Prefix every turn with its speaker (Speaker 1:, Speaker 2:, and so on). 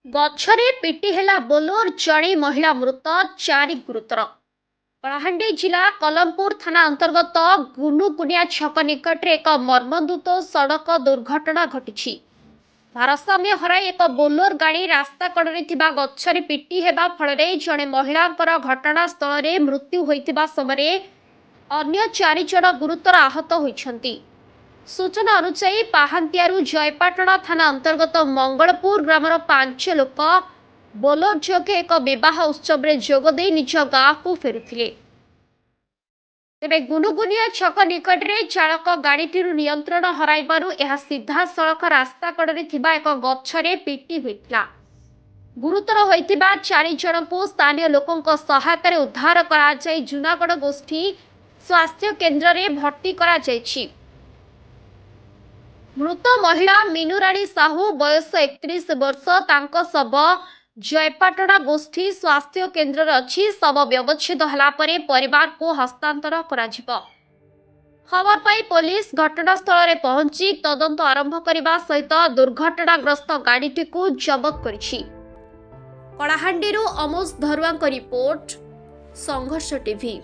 Speaker 1: ଗଛରେ ପିଟି ହେଲା ବୋଲେରୋ, ଜଣେ ମହିଳା ମୃତ, 4 ଗୁରୁତର। କଳାହାଣ୍ଡି ଜିଲ୍ଲା କଲମପୁର ଥାନା ଅନ୍ତର୍ଗତ ଗୁନୁଗୁନିଆ ଛକ ନିକଟରେ ଏକ ମର୍ମନ୍ତୁଦ ସଡ଼କ ଦୁର୍ଘଟଣା ଘଟିଛି। ଭାରସାମ୍ୟ ହରାଇ ଏକ ବୋଲେରୋ ଗାଡ଼ି ରାସ୍ତା କଡ଼ରେ ଥିବା ଗଛରେ ପିଟି ହେବା ଫଳରେ ଜଣେ ମହିଳାଙ୍କର ଘଟଣାସ୍ଥଳରେ ମୃତ୍ୟୁ ହୋଇଥିବା ସମୟରେ ଅନ୍ୟ 4 ଜଣ ଗୁରୁତର ଆହତ ହୋଇଛନ୍ତି। ସୂଚନା ଅନୁଯାୟୀ ପାହାନ୍ତିଆରୁ ଜୟପାଟଣା ଥାନା ଅନ୍ତର୍ଗତ ମଙ୍ଗଳପୁର ଗ୍ରାମର 5 ଲୋକ ବୋଲେରୋ ଯୋଗେ ଏକ ବିବାହ ଉତ୍ସବରେ ଯୋଗଦେଇ ନିଜ ଗାଁକୁ ଫେରୁଥିଲେ। ତେବେ ଗୁନୁଗୁନିଆ ଛକ ନିକଟରେ ଚାଳକ ଗାଡ଼ିଟିରୁ ନିୟନ୍ତ୍ରଣ ହରାଇବାରୁ ଏହା ସିଧାସଳଖ ରାସ୍ତା କଡ଼ରେ ଥିବା ଏକ ଗଛରେ ପିଟି ହୋଇଥିଲା। ଗୁରୁତର ହୋଇଥିବା 4 ଜଣଙ୍କୁ ସ୍ଥାନୀୟ ଲୋକଙ୍କ ସହାୟତାରେ ଉଦ୍ଧାର କରାଯାଇ ଜୁନାଗଡ଼ ଗୋଷ୍ଠୀ ସ୍ୱାସ୍ଥ୍ୟ କେନ୍ଦ୍ରରେ ଭର୍ତ୍ତି କରାଯାଇଛି। ମୃତ ମହିଳା ମିନୁରାଣୀ ସାହୁ, ବୟସ 31 ବର୍ଷ। ତାଙ୍କ ଶବ ଜୟପାଟଣା ଗୋଷ୍ଠୀ ସ୍ୱାସ୍ଥ୍ୟ କେନ୍ଦ୍ରରେ ଅଛି। ଶବ ବ୍ୟବଚ୍ଛେଦ ହେଲା ପରେ ପରିବାରକୁ ହସ୍ତାନ୍ତର କରାଯିବ। ଖବର ପାଇ ପୋଲିସ ଘଟଣାସ୍ଥଳରେ ପହଞ୍ଚି ତଦନ୍ତ ଆରମ୍ଭ କରିବା ସହିତ ଦୁର୍ଘଟଣାଗ୍ରସ୍ତ ଗାଡ଼ିଟିକୁ ଜବତ କରିଛି। କଳାହାଣ୍ଡିରୁ ଅମୋଜ ଧରୁଆଙ୍କ ରିପୋର୍ଟ, ସଂଘର୍ଷ ଟିଭି।